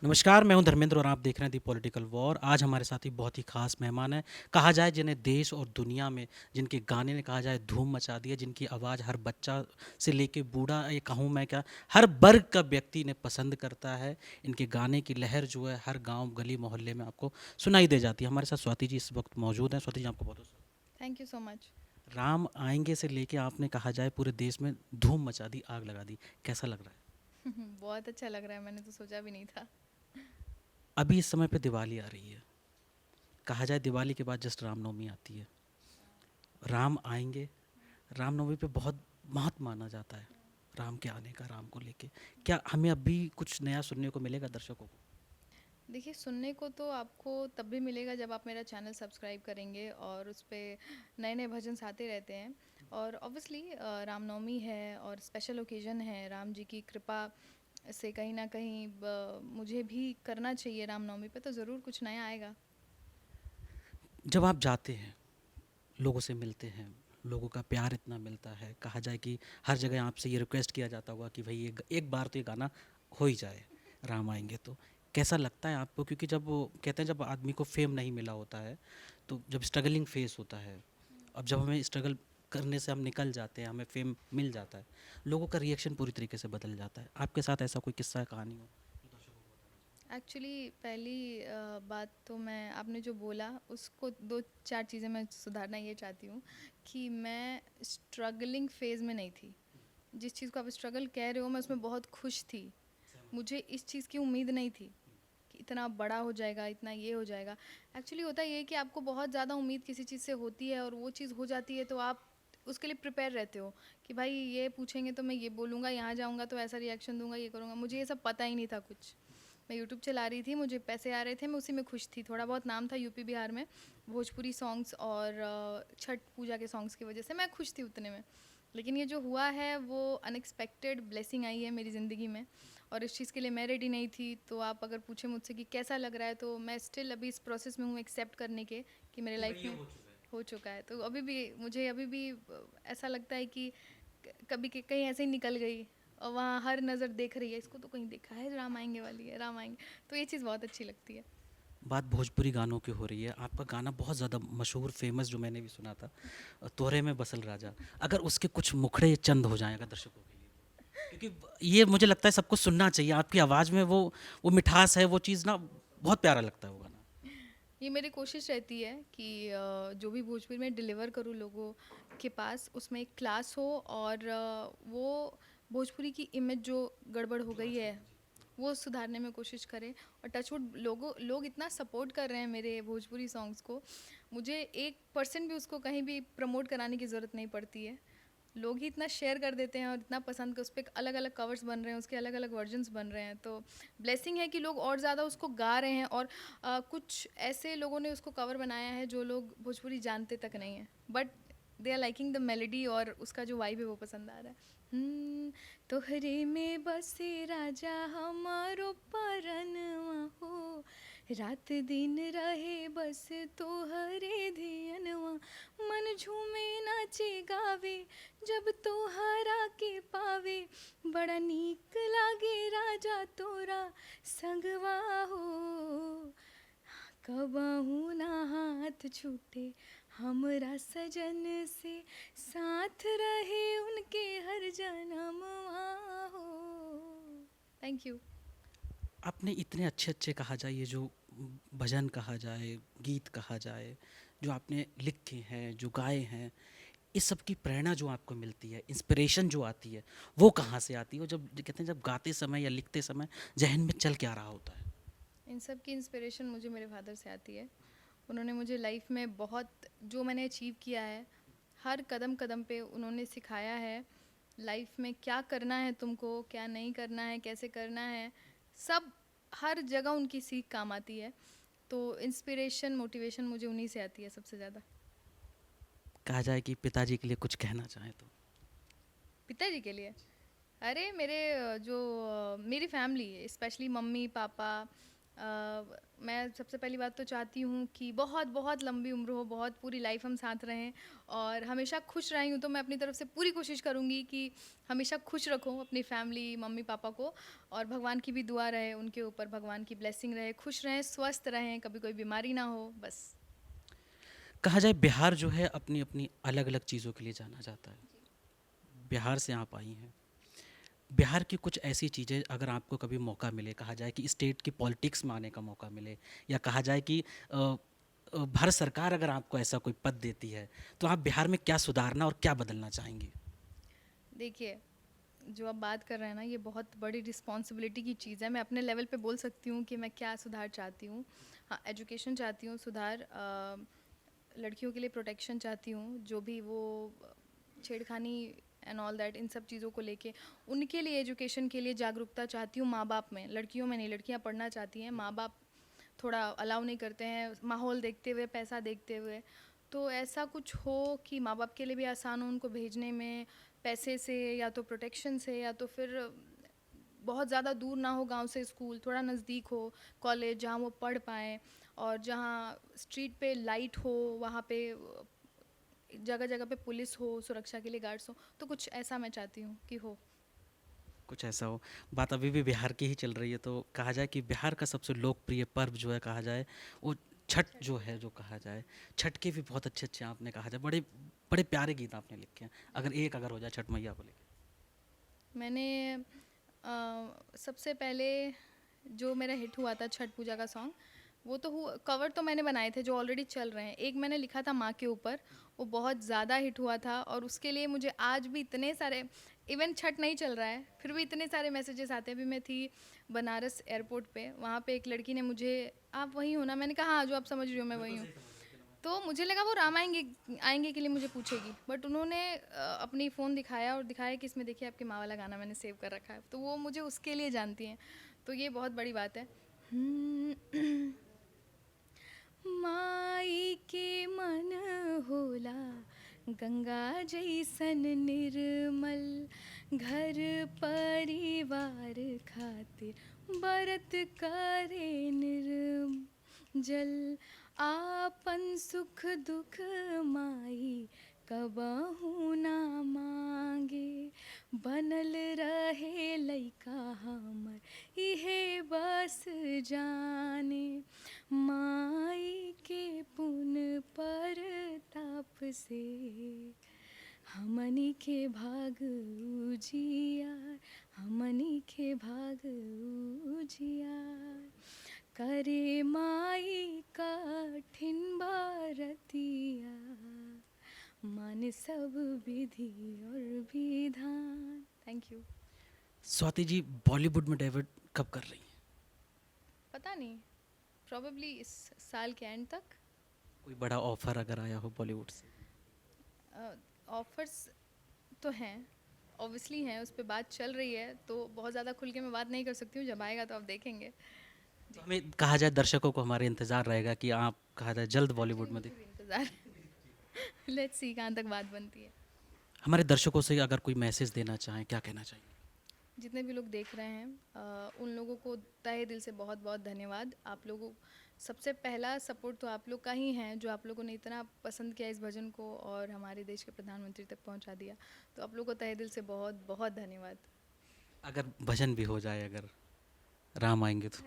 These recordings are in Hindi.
नमस्कार, मैं हूं धर्मेंद्र और आप देख रहे हैं दी पॉलिटिकल वॉर। आज हमारे साथ ही बहुत ही खास मेहमान हैं। कहा जाए जिन्हें देश और दुनिया में जिनके गाने ने कहा जाए धूम मचा दी है, जिनकी आवाज़ हर बच्चा से लेके बूढ़ा, ये कहूँ मैं क्या, हर वर्ग का व्यक्ति ने पसंद करता है। इनके गाने की लहर जो है हर गांव गली मोहल्ले में आपको सुनाई दे जाती है। हमारे साथ स्वाति जी इस वक्त मौजूद हैं। स्वाति जी, आपको बहुत thank you so much. Ram आएंगे से लेके आपने कहा जाए पूरे देश में धूम मचा दी, आग लगा दी। कैसा लग रहा है? बहुत अच्छा लग रहा है, मैंने तो सोचा भी नहीं था। अभी इस समय पे दिवाली आ रही है। कहा जाए दिवाली के बाद जस्ट रामनवमी आती है। राम आएंगे, रामनवमी पे बहुत महत्व माना जाता है राम के आने का, राम को लेके। क्या हमें अभी कुछ नया सुनने को मिलेगा दर्शकों को? देखिए, सुनने को तो आपको तब भी मिलेगा जब आप मेरा चैनल सब्सक्राइब करेंगे और उस पे नए नए भजन्स आते रहते हैं। और ऑब्वियसली रामनवमी है और स्पेशल ओकेजन है, राम जी की कृपा से कहीं ना कहीं मुझे भी करना चाहिए रामनवमी पे, तो ज़रूर कुछ नया आएगा। जब आप जाते हैं, लोगों से मिलते हैं, लोगों का प्यार इतना मिलता है, कहा जाए कि हर जगह आपसे ये रिक्वेस्ट किया जाता होगा कि भाई ये एक बार तो ये गाना हो ही जाए, राम आएंगे तो। कैसा लगता है आपको? क्योंकि जब वो कहते हैं जब आदमी को फेम नहीं मिला होता है, तो जब स्ट्रगलिंग फेस होता है, अब जब हमें स्ट्रगल करने से हम निकल जाते हैं, हमें फेम मिल जाता है, लोगों का रिएक्शन पूरी तरीके से बदल जाता है। आपके साथ ऐसा कोई किस्सा कहानी हो? एक्चुअली पहली बात तो मैं, आपने जो बोला उसको दो चार चीज़ें मैं सुधारना ये चाहती हूँ कि मैं स्ट्रगलिंग फेज़ में नहीं थी। जिस चीज़ को आप स्ट्रगल कह रहे हो, मैं उसमें बहुत खुश थी। मुझे इस चीज़ की उम्मीद नहीं थी कि इतना बड़ा हो जाएगा, इतना ये हो जाएगा। एक्चुअली होता ये है कि आपको बहुत ज़्यादा उम्मीद किसी चीज़ से होती है और वो चीज़ हो जाती है, तो आप उसके लिए प्रिपेयर रहते हो कि भाई ये पूछेंगे तो मैं ये बोलूँगा, यहाँ जाऊँगा तो ऐसा रिएक्शन दूंगा, ये करूँगा। मुझे ये सब पता ही नहीं था कुछ। मैं यूट्यूब चला रही थी, मुझे पैसे आ रहे थे, मैं उसी में खुश थी। थोड़ा बहुत नाम था यूपी बिहार में भोजपुरी सॉन्ग्स और छठ पूजा के सॉन्ग्स की वजह से मैं खुश थी उतने में। लेकिन ये जो हुआ है वो अनएक्सपेक्टेड ब्लेसिंग आई है मेरी ज़िंदगी में, और इस चीज़ के लिए मैं रेडी नहीं थी। तो आप अगर पूछे मुझसे कि कैसा लग रहा है, तो मैं स्टिल अभी इस प्रोसेस में हूँ एक्सेप्ट करने के कि मेरे लाइफ में हो चुका है। तो अभी भी मुझे अभी भी ऐसा लगता है कि कभी कहीं ऐसे ही निकल गई और वहाँ हर नज़र देख रही है, इसको तो कहीं देखा है, राम आएंगे वाली है, राम आएंगे। तो ये चीज़ बहुत अच्छी लगती है। बात भोजपुरी गानों की हो रही है, आपका गाना बहुत ज़्यादा मशहूर फेमस जो मैंने भी सुना था, तोहरे में बसल राजा। अगर उसके कुछ मुखड़े चंद हो जाएं अगर दर्शकों के लिए, क्योंकि ये मुझे लगता है सबको सुनना चाहिए। आपकी आवाज़ में वो मिठास है, वो चीज़ ना बहुत प्यारा लगता है वो गाना। ये मेरी कोशिश रहती है कि जो भी भोजपुरी में डिलीवर करूँ लोगों के पास, उसमें एक क्लास हो और वो भोजपुरी की इमेज जो गड़बड़ हो गई है वो सुधारने में कोशिश करें। और टचवुड लोग इतना सपोर्ट कर रहे हैं मेरे भोजपुरी सॉन्ग्स को, मुझे 1% भी उसको कहीं भी प्रमोट कराने की ज़रूरत नहीं पड़ती है। लोग ही इतना शेयर कर देते हैं और इतना पसंद कर, उस पर अलग अलग कवर्स बन रहे हैं, उसके अलग अलग वर्जन्स बन रहे हैं। तो ब्लेसिंग है कि लोग और ज़्यादा उसको गा रहे हैं। और कुछ ऐसे लोगों ने उसको कवर बनाया है जो लोग भोजपुरी जानते तक नहीं हैं, but they are liking the melody और उसका जो वाइब है वो पसंद आ रहा है। तोहरे में बसे राजा हमारो परनवा हो, रात दिन रहे बस तोहरे धियनवा, मन झूमे नाचे गावे जब तोहरा के पावे, बड़ा नीक लागे राजा तोरा संगवा हो, कबहू ना हाथ छूटे हमरा सजन से, साथ रहे उनके हर जन्मवा हो। Thank you. आपने इतने अच्छे अच्छे, कहा जाए ये जो भजन कहा जाए, गीत कहा जाए, जो आपने लिखे हैं, जो गाए हैं, इस सब की प्रेरणा जो आपको मिलती है, इंस्पिरेशन जो आती है, वो कहाँ से आती है? वो जब कहते हैं जब गाते समय या लिखते समय जहन में चल क्या रहा होता है? इन सब की इंस्पिरेशन मुझे मेरे फादर से आती है। उन्होंने मुझे लाइफ में बहुत, जो मैंने अचीव किया है हर कदम कदम पे उन्होंने सिखाया है लाइफ में क्या करना है तुमको, क्या नहीं करना है, कैसे करना है, सब हर जगह उनकी सीख काम आती है। तो इंस्पिरेशन मोटिवेशन मुझे उन्हीं से आती है सबसे ज़्यादा। कहा जाए कि पिताजी के लिए कुछ कहना चाहें तो? पिताजी के लिए, अरे मेरे जो मेरी फैमिली स्पेशली मम्मी पापा, मैं सबसे पहली बात तो चाहती हूँ कि बहुत बहुत लंबी उम्र हो, बहुत पूरी लाइफ हम साथ रहें और हमेशा खुश रही हूँ। तो मैं अपनी तरफ से पूरी कोशिश करूँगी कि हमेशा खुश रखूँ अपनी फैमिली, मम्मी पापा को, और भगवान की भी दुआ रहे उनके ऊपर, भगवान की ब्लेसिंग रहे, खुश रहें, स्वस्थ रहें, कभी कोई बीमारी ना हो, बस। कहा जाए बिहार जो है अपनी अपनी अलग अलग चीज़ों के लिए जाना जाता है। बिहार से आप आई हैं, बिहार की कुछ ऐसी चीज़ें अगर आपको कभी मौका मिले, कहा जाए कि स्टेट की पॉलिटिक्स में आने का मौका मिले, या कहा जाए कि भारत सरकार अगर आपको ऐसा कोई पद देती है, तो आप बिहार में क्या सुधारना और क्या बदलना चाहेंगी? देखिए, जो आप बात कर रहे हैं ना, ये बहुत बड़ी रिस्पॉन्सिबिलिटी की चीज़ है। मैं अपने लेवल पे बोल सकती हूँ कि मैं क्या सुधार चाहती हूँ। हाँ, एजुकेशन चाहती हूँ सुधार, लड़कियों के लिए प्रोटेक्शन चाहती हूँ, जो भी वो छेड़खानी एंड ऑल दैट, इन सब चीज़ों को लेके उनके लिए एजुकेशन के लिए जागरूकता चाहती हूँ माँ बाप में, लड़कियों में नहीं। लड़कियाँ पढ़ना चाहती हैं, माँ बाप थोड़ा अलाउ नहीं करते हैं, माहौल देखते हुए, पैसा देखते हुए। तो ऐसा कुछ हो कि माँ बाप के लिए भी आसान हो उनको भेजने में, पैसे से या तो प्रोटेक्शन से, या तो फिर बहुत ज़्यादा दूर ना हो गांव से स्कूल, थोड़ा नज़दीक हो कॉलेज जहाँ वो पढ़ पाएँ, और जहाँ स्ट्रीट पे लाइट हो, वहाँ पे जगह जगह पे पुलिस हो, सुरक्षा के लिए गार्ड्स हो। तो कुछ ऐसा मैं चाहती हूँ कि हो। कुछ ऐसा हो। बात अभी भी बिहार की ही चल रही है, तो कहा जाए कि बिहार का सबसे लोकप्रिय पर्व जो है, कहा जाए वो छठ जो है, जो कहा जाए छठ के भी बहुत अच्छे अच्छे आपने कहा जाए बड़े बड़े प्यारे गीत आपने लिखे हैं। अगर हो जाए छठ मैया को लेकर। मैंने सबसे पहले जो मेरा हिट हुआ था छठ पूजा का सॉन्ग, वो तो हुआ, कवर तो मैंने बनाए थे जो ऑलरेडी चल रहे हैं। एक मैंने लिखा था माँ के ऊपर, वो बहुत ज़्यादा हिट हुआ था, और उसके लिए मुझे आज भी इतने सारे, इवन छठ नहीं चल रहा है फिर भी इतने सारे मैसेजेस आते हैं। अभी मैं थी बनारस एयरपोर्ट पे, वहाँ पे एक लड़की ने मुझे, आप वहीं हो ना, मैंने कहा हाँ, जो आप समझ रही हो मैं वहीं हूँ। तो मुझे लगा वो राम आएंगे, आएंगे के लिए मुझे पूछेगी, बट उन्होंने अपनी फ़ोन दिखाया और दिखाया कि इसमें देखिए आपके माँ वाला गाना मैंने सेव कर रखा है, तो वो मुझे उसके लिए जानती हैं। तो ये बहुत बड़ी बात है। माई के मन होला गंगा जैसन निर्मल, घर परिवार खातिर बरत करे निर्जल, आपन सुख दुख माई कबहू ना मांगे, बनल रहे लइका हमर इहे बस जाने, माई के पुन परताप से हमनी के भाग उजियार, हमनी के भाग उजियार, करे माई कठिन बरतिया, मान सब विधि और विधान। Thank you. स्वाति जी, बॉलीवुड में डेब्यूट कब कर रही हैं? पता नहीं, प्रॉबेबली इस साल के एंड तक। कोई बड़ा ऑफर अगर आया हो बॉलीवुड से? ऑफर्स तो हैं, ऑब्वियसली हैं, उस पर बात चल रही है, तो बहुत ज़्यादा खुल के मैं बात नहीं कर सकती हूँ, जब आएगा तो आप देखेंगे। तो हमें कहा जाए दर्शकों को हमारे इंतज़ार रहेगा कि आप कहा जाए जल्द बॉलीवुड एक्चुअली में मुझे देख। भी इंतज़ार लेट्स सी कहाँ तक बात बनती है। हमारे दर्शकों से अगर कोई मैसेज देना चाहें, क्या कहना चाहिए? जितने भी लोग देख रहे हैं, उन लोगों को तहे दिल से बहुत बहुत धन्यवाद। आप लोगों, सबसे पहला सपोर्ट तो आप लोग का ही है, जो आप लोगों ने इतना पसंद किया इस भजन को और हमारे देश के प्रधानमंत्री तक पहुंचा दिया। तो आप लोगों को तहे दिल से बहुत बहुत धन्यवाद। अगर भजन भी हो जाए, अगर राम आएंगे तो?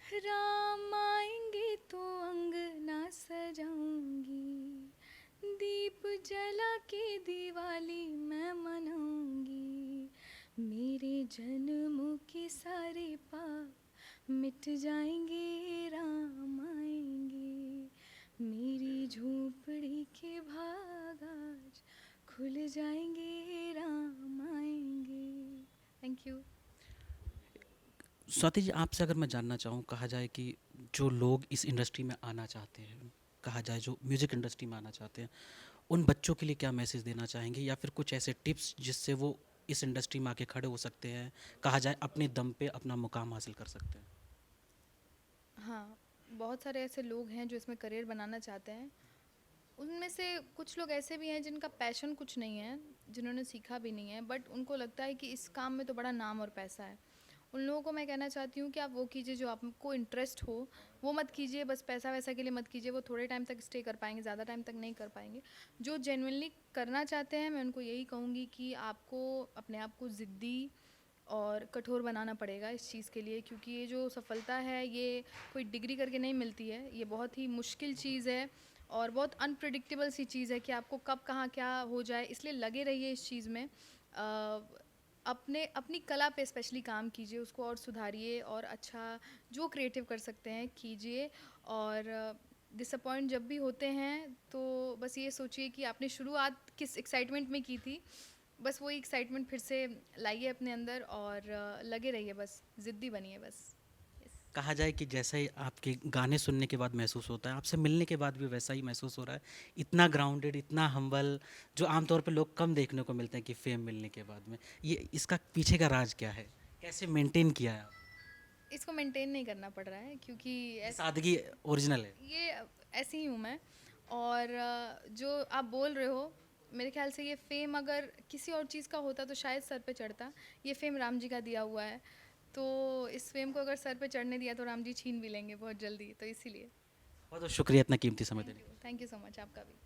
अरे राम आएंगे तो अंगना सजाऊंगी, दीप जला के दिवाली मैं मनाऊंगी, मेरे जन्मों के सारे पाप मिट जाएंगे, राम आएंगे, मेरी झोपड़ी के भाग आज खुल जाएंगे, राम आएंगे। Thank you. स्वाति जी, आपसे अगर मैं जानना चाहूँ, कहा जाए कि जो लोग इस इंडस्ट्री में आना चाहते हैं, कहा जाए जो म्यूज़िक इंडस्ट्री में आना चाहते हैं, उन बच्चों के लिए क्या मैसेज देना चाहेंगे, या फिर कुछ ऐसे टिप्स जिससे वो इस इंडस्ट्री में आके खड़े हो सकते हैं, कहा जाए अपने दम पे अपना मुकाम हासिल कर सकते हैं? हाँ, बहुत सारे ऐसे लोग हैं जो इसमें करियर बनाना चाहते हैं। उनमें से कुछ लोग ऐसे भी हैं जिनका पैशन कुछ नहीं है, जिन्होंने सीखा भी नहीं है, बट उनको लगता है कि इस काम में तो बड़ा नाम और पैसा है। उन लोगों को मैं कहना चाहती हूँ कि आप वो कीजिए जो आपको इंटरेस्ट हो, वो मत कीजिए, बस पैसा वैसा के लिए मत कीजिए, वो थोड़े टाइम तक स्टे कर पाएंगे, ज़्यादा टाइम तक नहीं कर पाएंगे। जो जेन्युइनली करना चाहते हैं, मैं उनको यही कहूँगी कि आपको अपने आप को ज़िद्दी और कठोर बनाना पड़ेगा इस चीज़ के लिए, क्योंकि ये जो सफलता है ये कोई डिग्री करके नहीं मिलती है, ये बहुत ही मुश्किल चीज़ है और बहुत अनप्रिडिक्टेबल सी चीज़ है कि आपको कब कहाँ क्या हो जाए, इसलिए लगे रहिए इस चीज़ में। अपने अपनी कला पे स्पेशली काम कीजिए, उसको और सुधारिए और अच्छा जो क्रिएटिव कर सकते हैं कीजिए। और डिसअपॉइंट जब भी होते हैं तो बस ये सोचिए कि आपने शुरुआत किस एक्साइटमेंट में की थी, बस वही एक्साइटमेंट फिर से लाइए अपने अंदर और लगे रहिए, बस ज़िद्दी बनिए बस। Yes. कहा जाए कि जैसे ही आपके गाने सुनने के बाद महसूस होता है, आपसे मिलने के बाद भी वैसा ही महसूस हो रहा है, इतना ग्राउंडेड, इतना हम्बल, जो आमतौर पे लोग कम देखने को मिलते हैं कि फेम मिलने के बाद में। ये इसका पीछे का राज क्या है, कैसे मेंटेन किया है आप? इसको मेंटेन नहीं करना पड़ रहा है क्योंकि ये सादगी ओरिजिनल है। ये ऐसी ही हूँ मैं। और जो आप बोल रहे हो, मेरे ख्याल से ये फेम अगर किसी और चीज़ का होता तो शायद सर पे चढ़ता। ये फेम राम जी का दिया हुआ है, तो इस फेम को अगर सर पे चढ़ने दिया तो राम जी छीन भी लेंगे बहुत जल्दी, तो इसीलिए। बहुत बहुत शुक्रिया इतना कीमती समय देने के लिए। थैंक यू सो मच आपका भी।